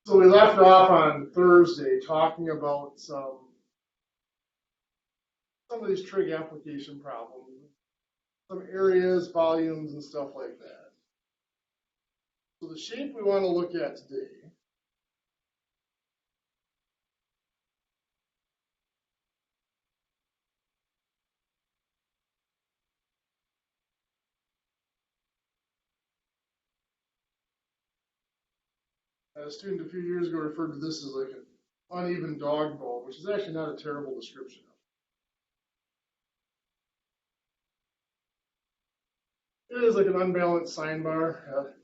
So we left off on Thursday talking about some of these trig application problems, some areas, volumes, and stuff like that. So the shape we want to look at today a student a few years ago referred to this as like an uneven dog bone, which is actually not a terrible description of it. It is like an unbalanced sine bar.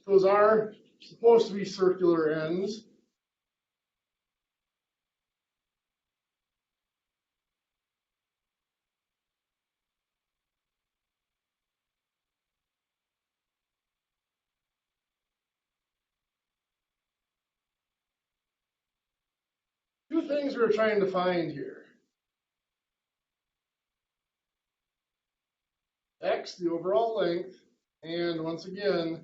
Those are supposed to be circular ends. Two things we're trying to find here. X, the overall length, and once again,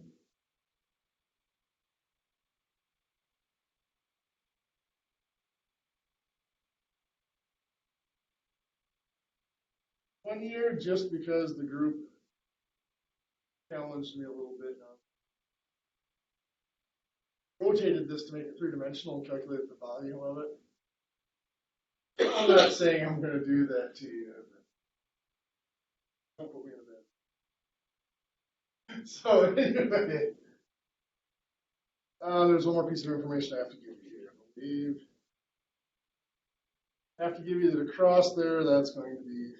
one year just because the group challenged me a little bit. Rotated this to make it three-dimensional and calculate the volume of it. I'm not saying I'm going to do that to you. Don't put me in a bed. So anyway, there's one more piece of information I have to give you here, I believe. I have to give you that across there, that's going to be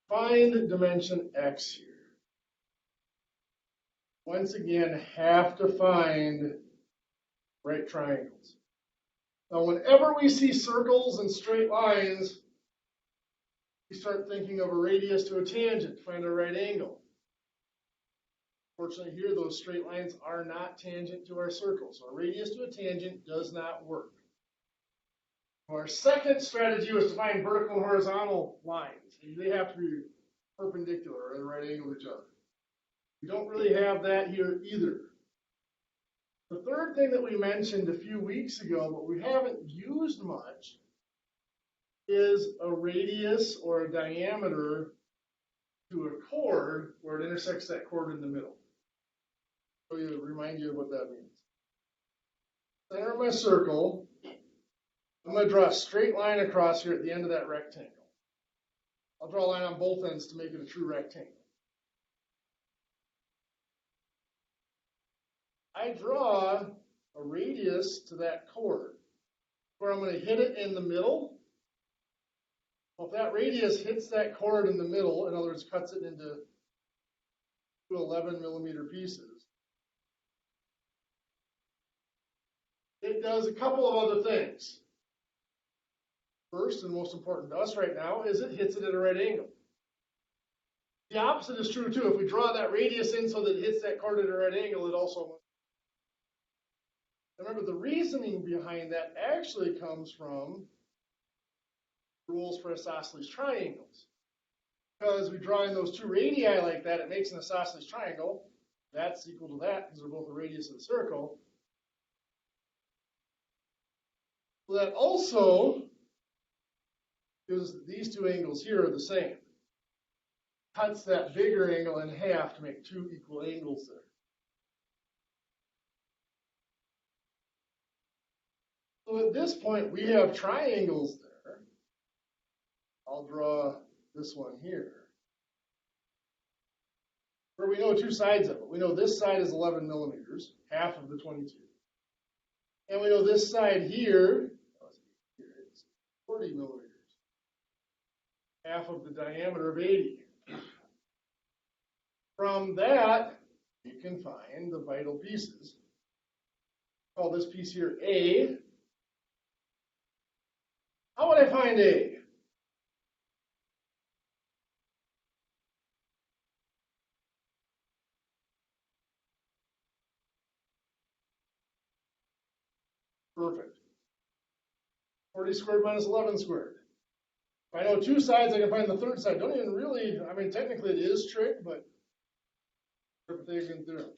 find dimension x here. Once again, have to find right triangles. Now, whenever we see circles and straight lines, we start thinking of a radius to a tangent to find a right angle. Fortunately here, those straight lines are not tangent to our circle, so a radius to a tangent does not work. Our second strategy was to find vertical and horizontal lines. They have to be perpendicular or at a right angle to each other. We don't really have that here either. The third thing that we mentioned a few weeks ago, but we haven't used much, is a radius or a diameter to a chord where it intersects that chord in the middle. So to remind you of what that means. Center of my circle, I'm going to draw a straight line across here at the end of that rectangle. I'll draw a line on both ends to make it a true rectangle. I draw a radius to that chord where I'm going to hit it in the middle. Well, if that radius hits that chord in the middle, in other words, cuts it into 11 millimeter pieces, it does a couple of other things. First, and most important to us right now, is it hits it at a right angle. The opposite is true too. If we draw that radius in so that it hits that chord at a right angle, it also. Remember, the reasoning behind that actually comes from rules for isosceles triangles. Because we draw in those two radii like that, it makes an isosceles triangle. That's equal to that because they're both the radius of the circle. So that also is these two angles here are the same. Cuts that bigger angle in half to make two equal angles there. So at this point, we have triangles there. I'll draw this one here, where we know two sides of it. We know this side is 11 millimeters, half of the 22. And we know this side here is 40 millimeters, half of the diameter of 80. From that, you can find the vital pieces. Call this piece here A. How would I find A? 40 squared minus 11 squared. If I know two sides, I can find the third side. Don't even really, I mean, technically it is trig, but Pythagorean theorem.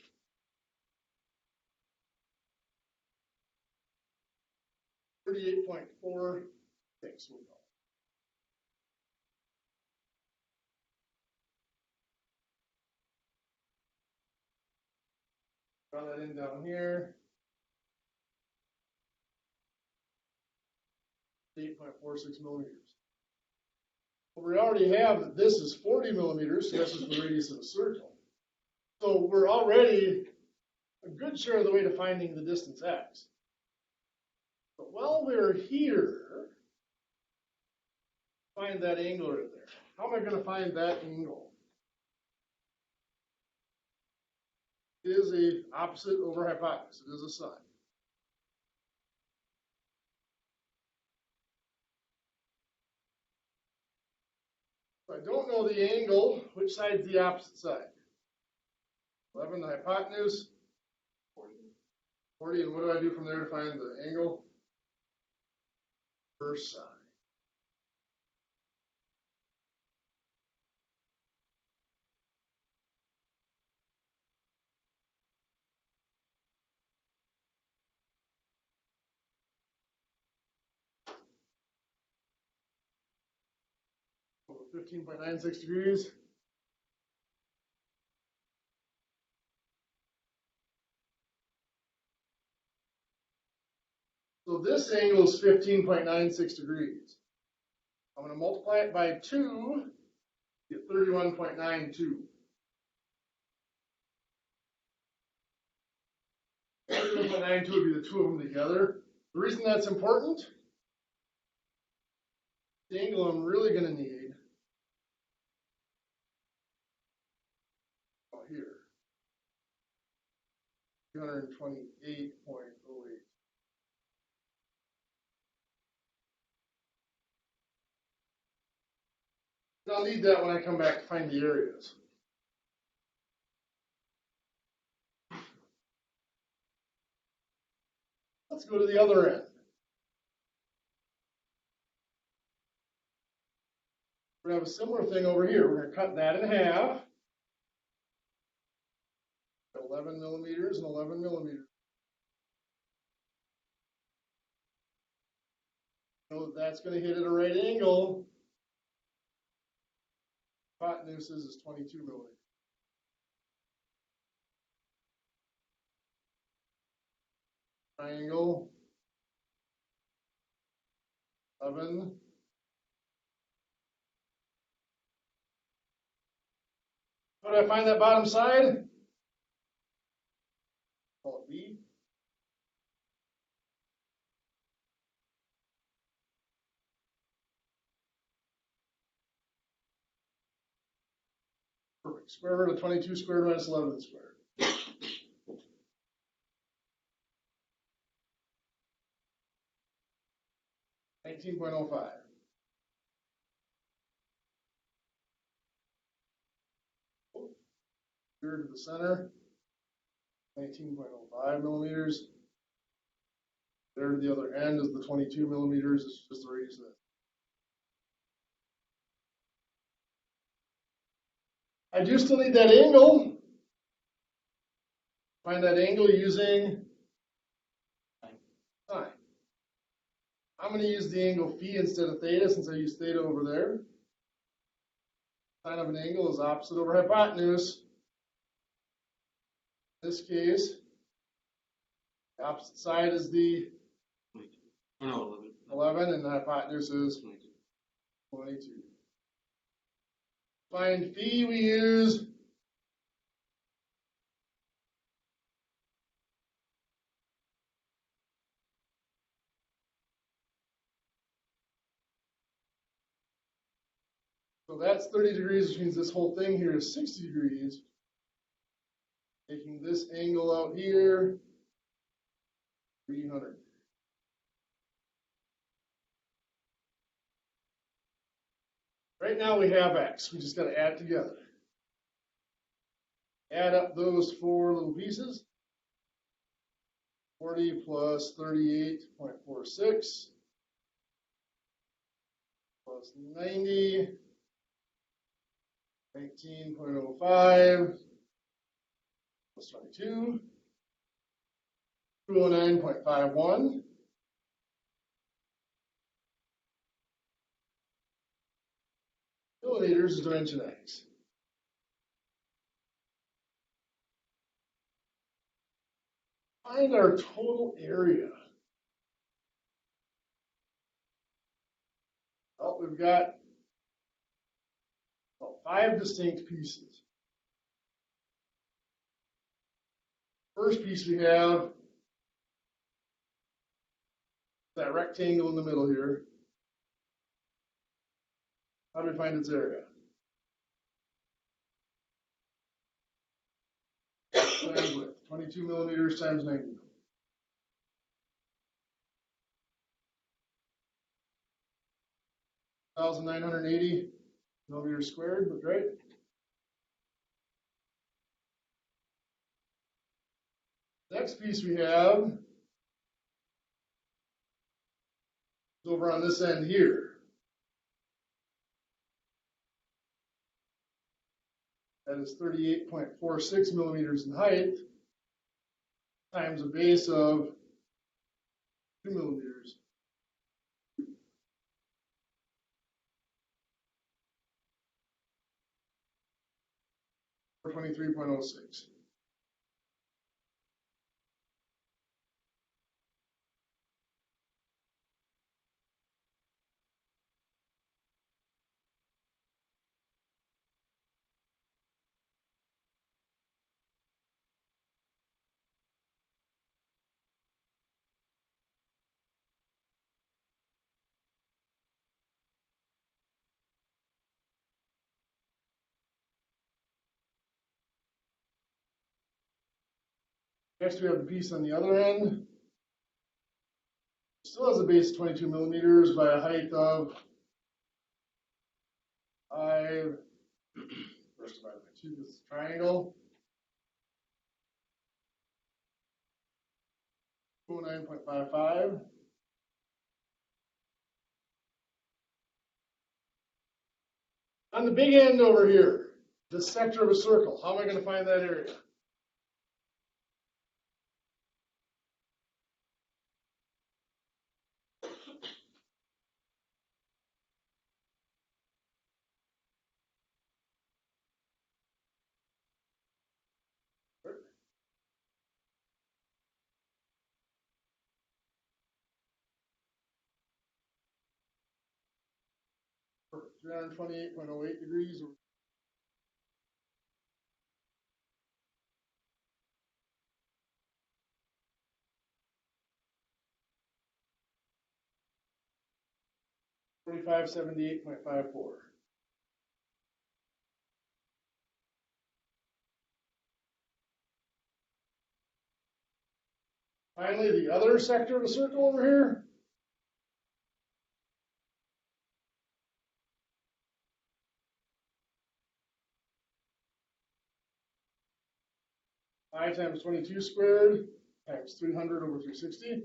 $38.46 we'll go. Draw that in down here. 8.46 millimeters. Well, we already have that this is 40 millimeters, so this is the radius of a circle. So we're already a good share of the way to finding the distance x. But while we're here, find that angle right there. How am I going to find that angle? It is a opposite over hypotenuse. It is a sine. If I don't know the angle, which side's the opposite side? 11, the hypotenuse. 40, and what do I do from there to find the angle? First side. So 15.96 degrees. So this angle is 15.96 degrees. I'm going to multiply it by 2, get 31.92. 31.92 would be the two of them together. The reason that's important, the angle I'm really going to need, oh, here, 228.08. I'll need that when I come back to find the areas. Let's go to the other end. We're going to have a similar thing over here. We're going to cut that in half. 11 millimeters and 11 millimeters. Know that that's going to hit at a right angle. Hypotenuse is 22 millimeters. Triangle. 11. How do I find that bottom side? Call it B. Perfect. Square root of 22 squared minus 11 squared. 19.05. Here to the center, 19.05 millimeters. There to the other end is the 22 millimeters. It's just the radius of it. I do still need that angle. Find that angle using sine. I'm going to use the angle phi instead of theta since I used theta over there. Sine of an angle is opposite over hypotenuse. In this case, the opposite side is the 11 and the hypotenuse is 22. Find phi, we use so that's 30 degrees, which means this whole thing here is 60 degrees. Taking this angle out here, 300. Right now we have x. We just got to add together. Add up those four little pieces. 40 plus 38.46 plus 90, 19.05, plus 22, 209.51. Millimeters is dimension X. Find our total area. Well, we've got 5 distinct pieces. First piece we have that rectangle in the middle here. How do we find its area? Times width, 22 millimeters times 90. 1,980 millimeters squared, but right? Next piece we have is over on this end here. That is 38.46 millimeters in height times a base of 2 millimeters. Or 23.06. Next, we have the piece on the other end. Still has a base of 22 millimeters by a height of 5. First divided by 2, this is a triangle. 209.55. On the big end over here, the sector of a circle, how am I going to find that area? Perfect. 328.08 degrees. $4578.54. Finally, the other sector of the circle over here. I times 22 squared times 300 over 360.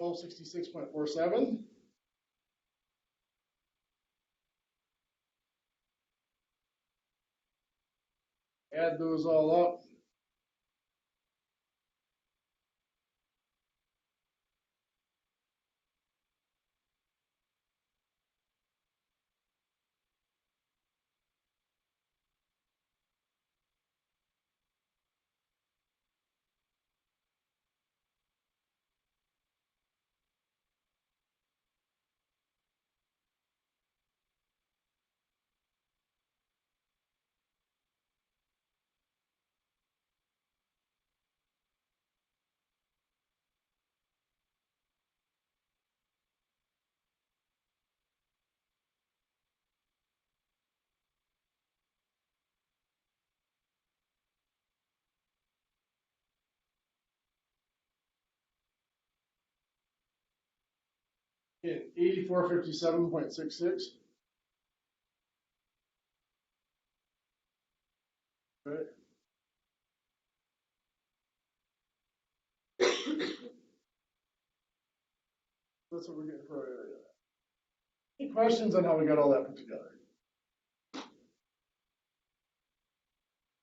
$1266.47. Add those all up. In 8457.66. Right. That's what we're getting for our area. Any questions on how we got all that put together?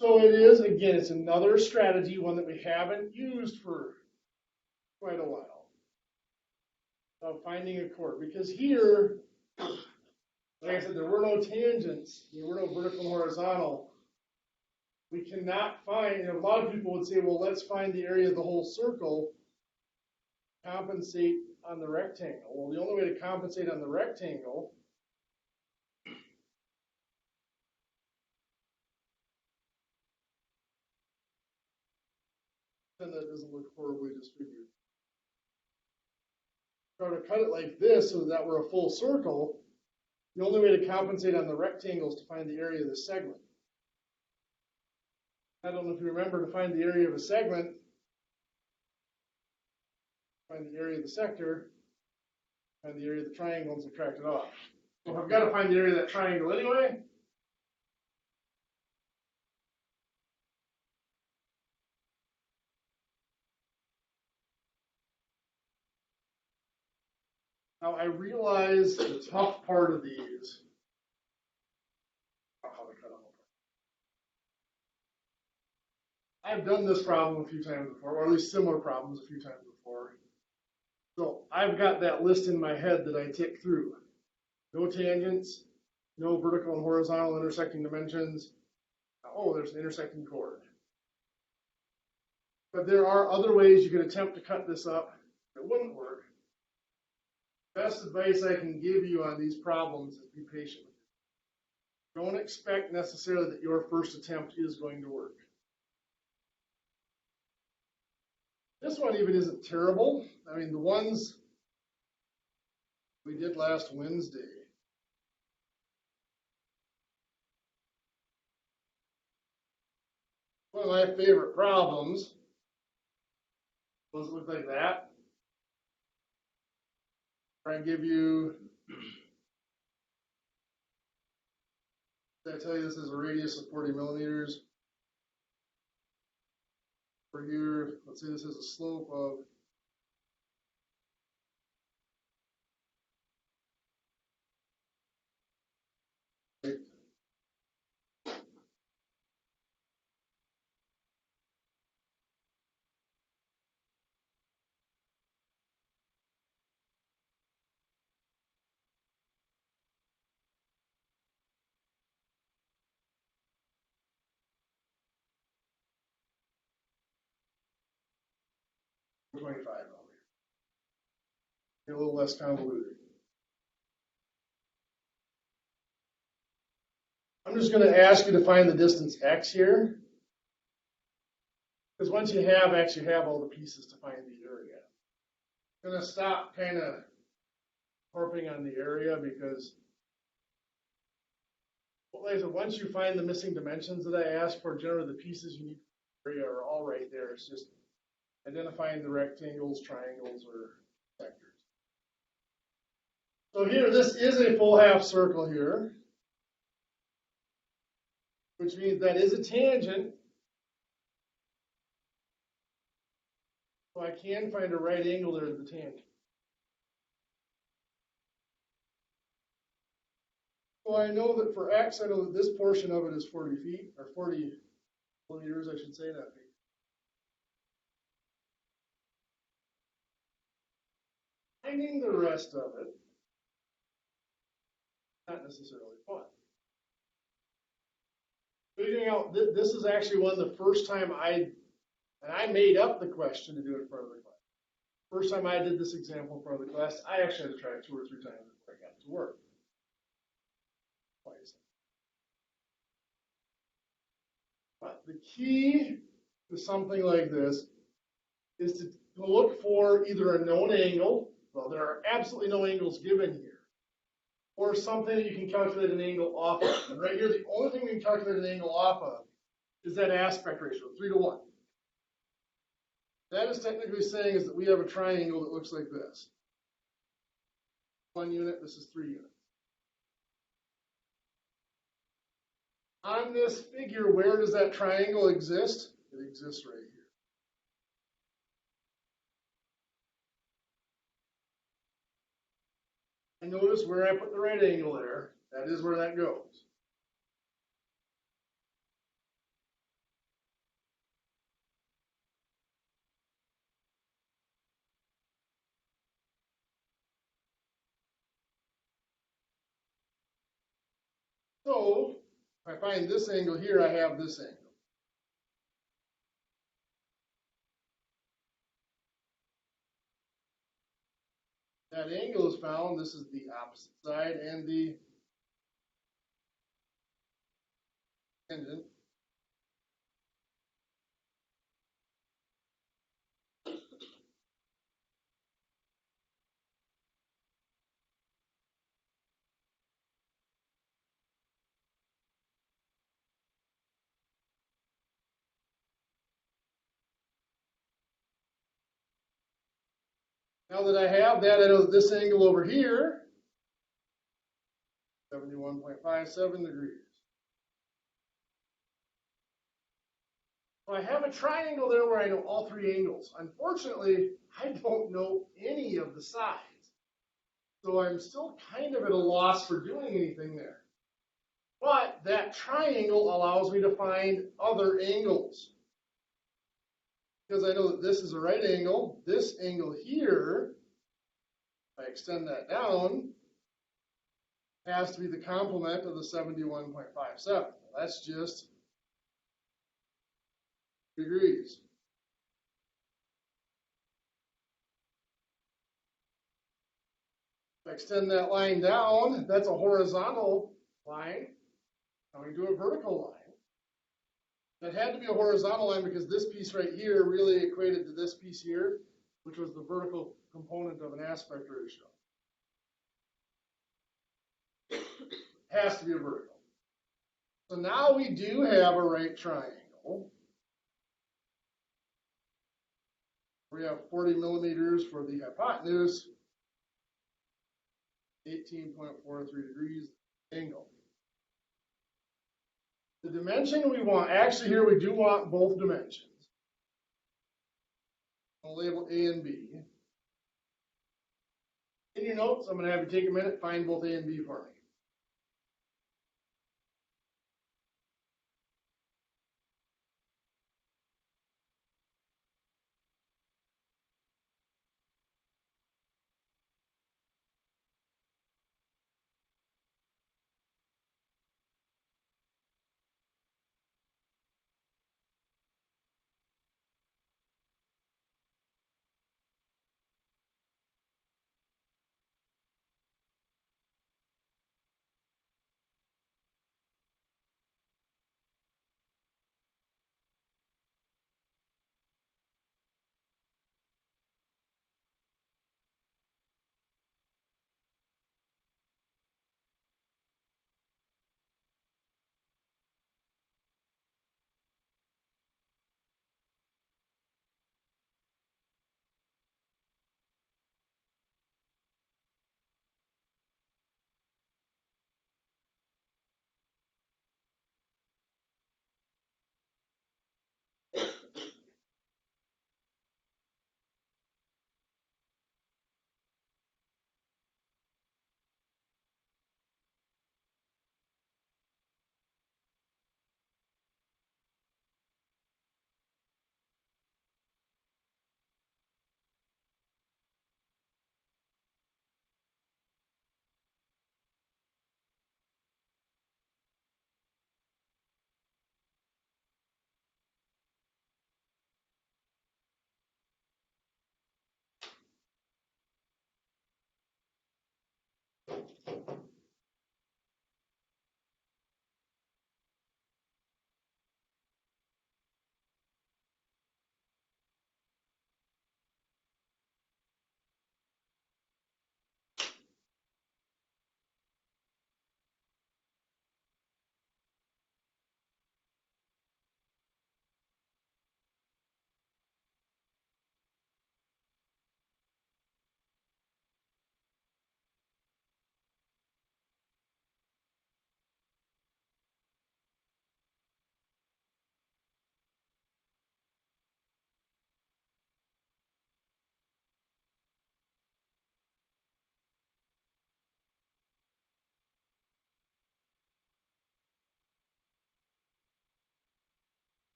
So it is, again, it's another strategy, one that we haven't used for quite a while, of finding a chord. Because here, like I said, there were no tangents, there were no vertical and horizontal. We cannot find, a lot of people would say, well, let's find the area of the whole circle, compensate on the rectangle. Well, the only way to compensate on the rectangle then that doesn't look horribly distributed. Try to cut it like this so that we're a full circle. The only way to compensate on the rectangle is to find the area of the segment. I don't know if you remember, to find the area of a segment, find the area of the sector, find the area of the triangle, and subtract it off. So I've got to find the area of that triangle anyway. Now I realize the tough part of these, how to cut them apart. I've done this problem a few times before, or at least similar problems a few times before. So I've got that list in my head that I tick through. No tangents, no vertical and horizontal intersecting dimensions. Oh, there's an intersecting chord. But there are other ways you could attempt to cut this up that wouldn't work. Best advice I can give you on these problems is be patient. Don't expect necessarily that your first attempt is going to work. This one even isn't terrible. I mean, the ones we did last Wednesday. One of my favorite problems. Does it look like that? Try and give you, did I tell you this is a radius of 40 millimeters? For here, let's say this is a slope of 25 millimeters. A little less convoluted. I'm just going to ask you to find the distance x here. Because once you have x, you have all the pieces to find the area. I'm going to stop kind of harping on the area because, like I said, once you find the missing dimensions that I asked for, generally the pieces you need for the area are all right there. It's just identifying the rectangles, triangles, or sectors. So here, this is a full half circle here, which means that is a tangent. So I can find a right angle there to the tangent. So I know that for x, I know that this portion of it is 40 feet, or 40 millimeters, I should say, not feet. Finding the rest of it, not necessarily fun. Figuring out, this is actually one of the first time I made up the question to do it in front of the class. First time I did this example in front of the class, I actually had to try it 2 or 3 times before I got it to work. Twice. But the key to something like this is to look for either a known angle, well, there are absolutely no angles given here, or something that you can calculate an angle off of. And right here, the only thing we can calculate an angle off of is that aspect ratio, 3 to 1. That is technically saying is that we have a triangle that looks like this. 1 unit, this is 3 units. On this figure, where does that triangle exist? It exists right here. I notice where I put the right angle there. That is where that goes. So if I find this angle here, I have this angle. That angle is found. This is the opposite side and the tangent. Now that I have that, I know that this angle over here, 71.57 degrees. So I have a triangle there where I know all three angles. Unfortunately, I don't know any of the sides. So I'm still kind of at a loss for doing anything there. But that triangle allows me to find other angles. Because I know that this is a right angle. This angle here, if I extend that down, has to be the complement of the 71.57. That's just degrees. If I extend that line down, that's a horizontal line coming to a vertical line. That had to be a horizontal line because this piece right here really equated to this piece here, which was the vertical component of an aspect ratio. Has to be a vertical. So now we do have a right triangle. We have 40 millimeters for the hypotenuse, 18.43 degrees angle. The dimension we want, actually here we do want both dimensions. I'll label A and B. In your notes, I'm going to have you take a minute, find both A and B for me.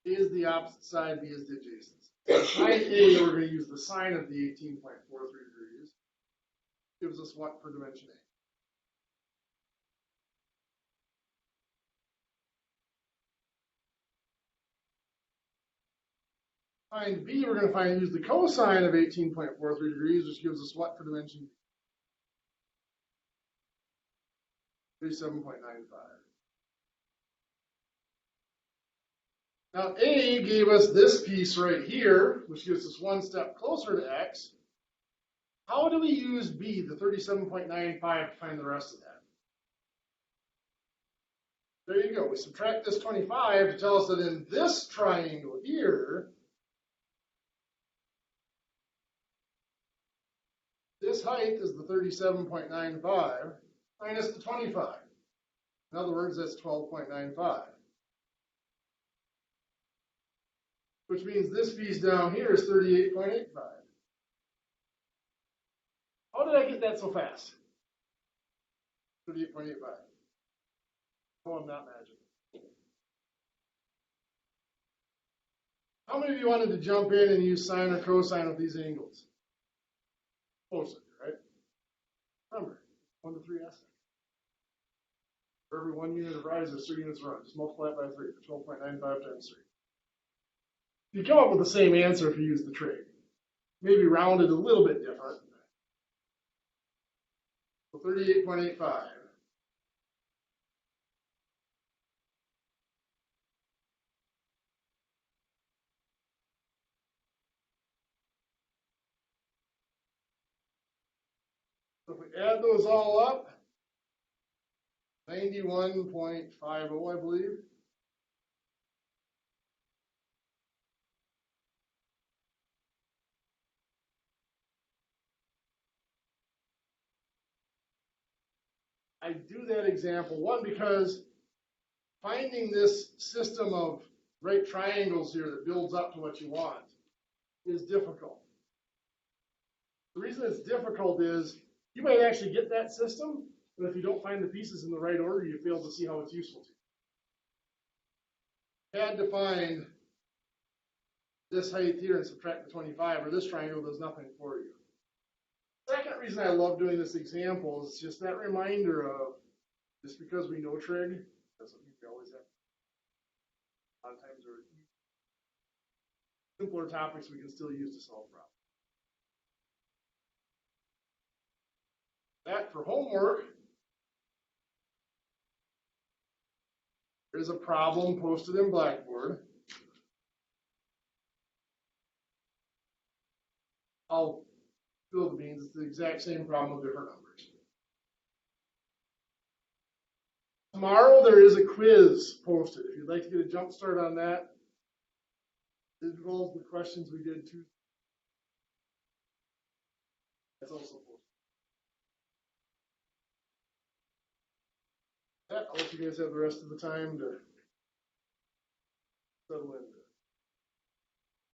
A is the opposite side, B is the adjacent side. Find A, we're going to use the sine of the 18.43 degrees. Gives us what for dimension A? Find B, we're going to use the cosine of 18.43 degrees, which gives us what for dimension B? 37.95. Now A gave us this piece right here, which gives us one step closer to X. How do we use B, the 37.95, to find the rest of that? There you go. We subtract this 25 to tell us that in this triangle here, this height is the 37.95 minus the 25. In other words, that's 12.95. Which means this piece down here is 38.85. How did I get that so fast? 38.85. No, I'm not magic. How many of you wanted to jump in and use sine or cosine of these angles? Most of you, right? Remember, 1 to 3 aspects. For every 1 unit of rise, there's 3 units of run. Just multiply it by 3 for 12.95 times 3. You come up with the same answer if you use the trig. Maybe rounded a little bit different. So 38.85. So if we add those all up, 91.50, I believe. I do that example, one, because finding this system of right triangles here that builds up to what you want is difficult. The reason it's difficult is you might actually get that system, but if you don't find the pieces in the right order, you fail to see how it's useful to you. Had to find this height here and subtract the 25, or this triangle does nothing for you. Second reason I love doing this example is just that reminder of, just because we know trig doesn't mean we always have. A lot of times there are simpler topics we can still use to solve problems. That for homework, there's a problem posted in Blackboard. I'll fill the beans. It's the exact same problem with different numbers. Tomorrow there is a quiz posted. If you'd like to get a jump start on that, it involves the questions we did Tuesday. That's also posted. I'll let you guys have the rest of the time to settle in.